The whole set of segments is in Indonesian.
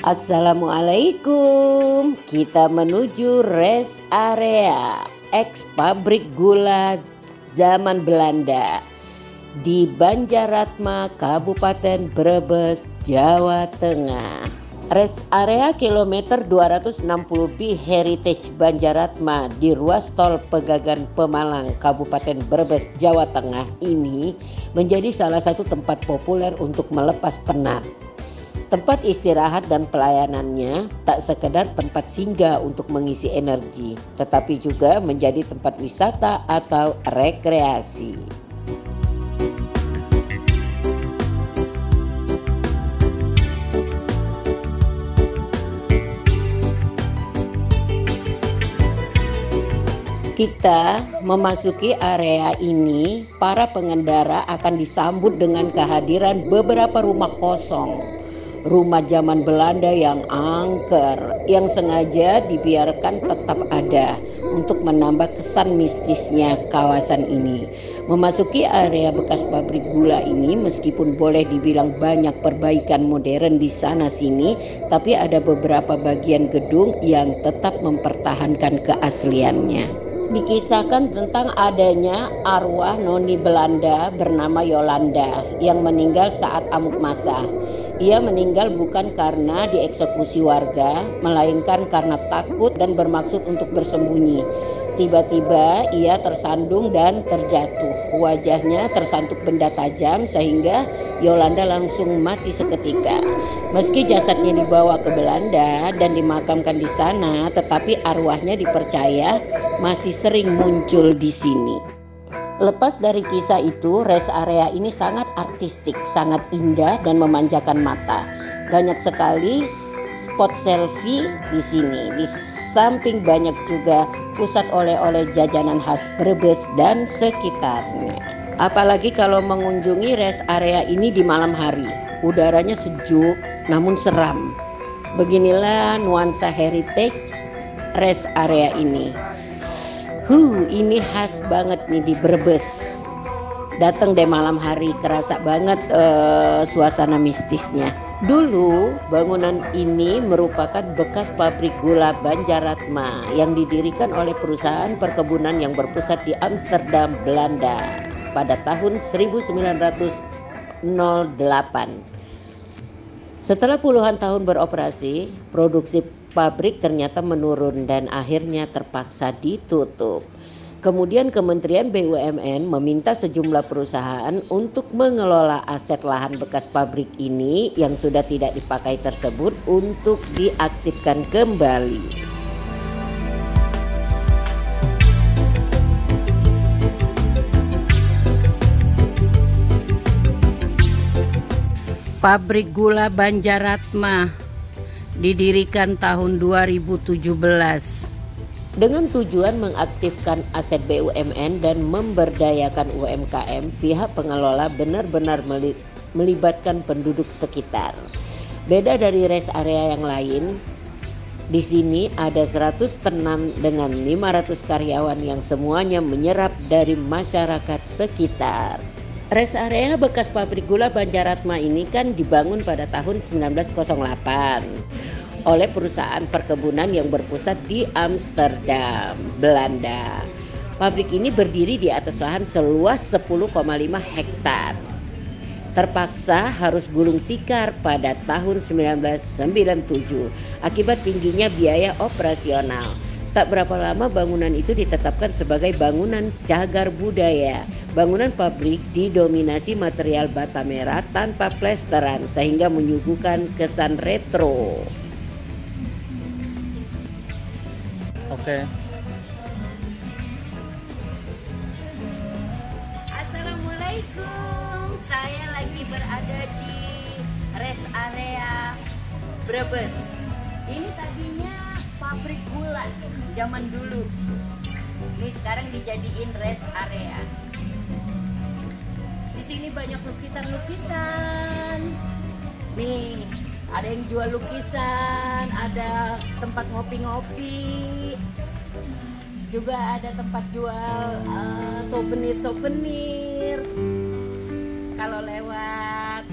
Assalamualaikum. Kita menuju rest area ex pabrik gula zaman Belanda di Banjaratma, Kabupaten Brebes, Jawa Tengah. Rest area kilometer 260B Heritage Banjaratma di ruas tol Pegagan Pemalang, Kabupaten Brebes, Jawa Tengah ini menjadi salah satu tempat populer untuk melepas penat. Tempat istirahat dan pelayanannya tak sekedar tempat singgah untuk mengisi energi, tetapi juga menjadi tempat wisata atau rekreasi. Kita memasuki area ini, para pengendara akan disambut dengan kehadiran beberapa rumah kosong. Rumah zaman Belanda yang angker, yang sengaja dibiarkan tetap ada untuk menambah kesan mistisnya kawasan ini. Memasuki area bekas pabrik gula ini, meskipun boleh dibilang banyak perbaikan modern di sana sini, tapi ada beberapa bagian gedung yang tetap mempertahankan keasliannya. Dikisahkan tentang adanya arwah noni Belanda bernama Yolanda yang meninggal saat amuk masa. Ia meninggal bukan karena dieksekusi warga, melainkan karena takut dan bermaksud untuk bersembunyi. Tiba-tiba ia tersandung dan terjatuh. Wajahnya tersantuk benda tajam sehingga Yolanda langsung mati seketika. Meski jasadnya dibawa ke Belanda dan dimakamkan di sana, tetapi arwahnya dipercaya masih sering muncul di sini. Lepas dari kisah itu, rest area ini sangat artistik, sangat indah dan memanjakan mata. Banyak sekali spot selfie di sini. Di samping banyak juga pusat oleh-oleh jajanan khas Brebes dan sekitarnya. Apalagi kalau mengunjungi rest area ini di malam hari. Udaranya sejuk namun seram. Beginilah nuansa heritage rest area ini. Ini khas banget nih di Brebes. Datang deh malam hari, kerasa banget suasana mistisnya. Dulu bangunan ini merupakan bekas pabrik gula Banjaratma yang didirikan oleh perusahaan perkebunan yang berpusat di Amsterdam, Belanda pada tahun 1908. Setelah puluhan tahun beroperasi, produksi pabrik ternyata menurun dan akhirnya terpaksa ditutup. Kemudian Kementerian BUMN meminta sejumlah perusahaan untuk mengelola aset lahan bekas pabrik ini yang sudah tidak dipakai tersebut untuk diaktifkan kembali. Pabrik gula Banjaratma didirikan tahun 2017 dengan tujuan mengaktifkan aset BUMN dan memberdayakan UMKM. Pihak pengelola benar-benar melibatkan penduduk sekitar. Beda dari rest area yang lain, di sini ada 100 tenan dengan 500 karyawan yang semuanya menyerap dari masyarakat sekitar. Rest area bekas pabrik gula Banjaratma ini kan dibangun pada tahun 1908 oleh perusahaan perkebunan yang berpusat di Amsterdam, Belanda. Pabrik ini berdiri di atas lahan seluas 10,5 hektar. Terpaksa harus gulung tikar pada tahun 1997 akibat tingginya biaya operasional. Tak berapa lama bangunan itu ditetapkan sebagai bangunan cagar budaya. Bangunan pabrik didominasi material bata merah tanpa plesteran sehingga menyuguhkan kesan retro. Oke. Assalamualaikum. Saya lagi berada di rest area Brebes. Ini tadinya pabrik gula zaman dulu. Ini sekarang dijadiin rest area. Di sini banyak lukisan-lukisan. Nih, ada yang jual lukisan, ada tempat ngopi-ngopi. Juga ada tempat jual souvenir-souvenir. Kalau lewat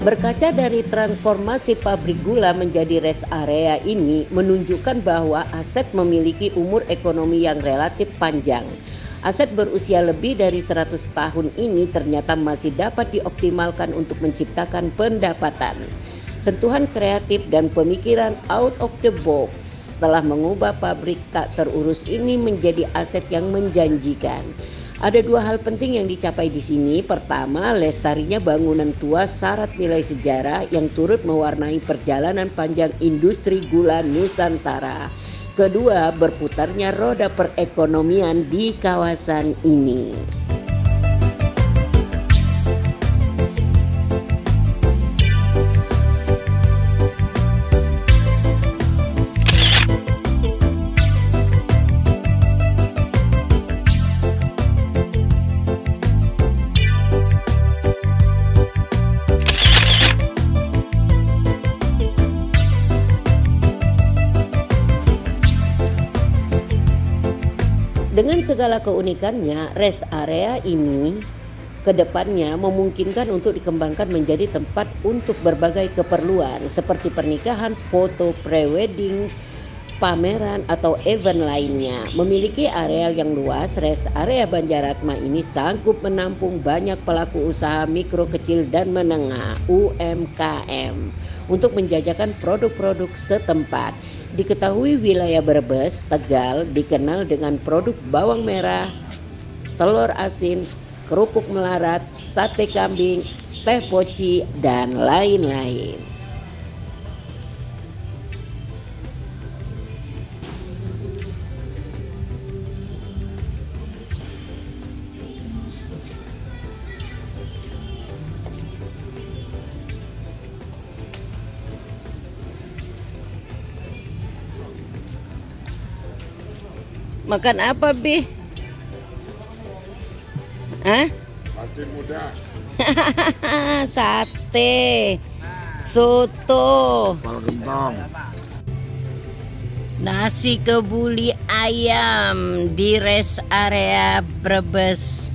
Berkaca dari transformasi pabrik gula menjadi rest area ini menunjukkan bahwa aset memiliki umur ekonomi yang relatif panjang. Aset berusia lebih dari 100 tahun ini ternyata masih dapat dioptimalkan untuk menciptakan pendapatan. Sentuhan kreatif dan pemikiran out of the box telah mengubah pabrik tak terurus ini menjadi aset yang menjanjikan. Ada dua hal penting yang dicapai di sini. Pertama, lestarinya bangunan tua syarat nilai sejarah yang turut mewarnai perjalanan panjang industri gula Nusantara. Kedua, berputarnya roda perekonomian di kawasan ini. Dengan segala keunikannya, rest area ini kedepannya memungkinkan untuk dikembangkan menjadi tempat untuk berbagai keperluan seperti pernikahan, foto, pre-wedding, pameran, atau event lainnya. Memiliki areal yang luas, rest area Banjaratma ini sanggup menampung banyak pelaku usaha mikro, kecil, dan menengah (UMKM) untuk menjajakan produk-produk setempat. Diketahui wilayah Brebes, Tegal dikenal dengan produk bawang merah, telur asin, kerupuk melarat, sate kambing, teh poci, dan lain-lain. Makan apa, Bi? Hah? Sate muda. Sate, soto, Kepala gentong. nasi kebuli ayam di rest area Brebes.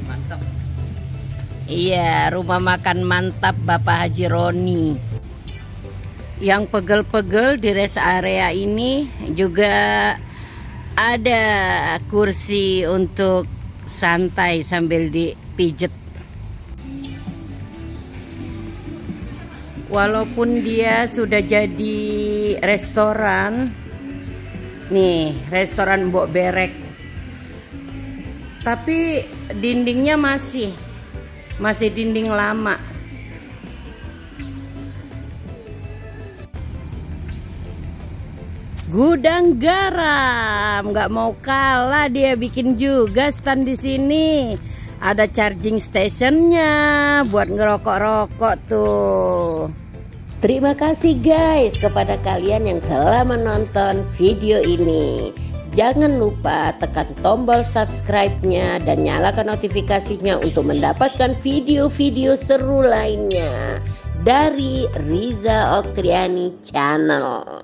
Mantap. Iya, rumah makan mantap Bapak Haji Roni. Yang pegel-pegel di rest area ini juga ada kursi untuk santai sambil dipijet. Walaupun dia sudah jadi restoran, nih restoran Mbok Berek, tapi dindingnya masih dinding lama. Gudang garam, nggak mau kalah dia bikin juga stand di sini. Ada charging stationnya buat ngerokok-rokok tuh. Terima kasih guys kepada kalian yang telah menonton video ini. Jangan lupa tekan tombol subscribe-nya dan nyalakan notifikasinya untuk mendapatkan video-video seru lainnya dari Riza Oktriani Channel.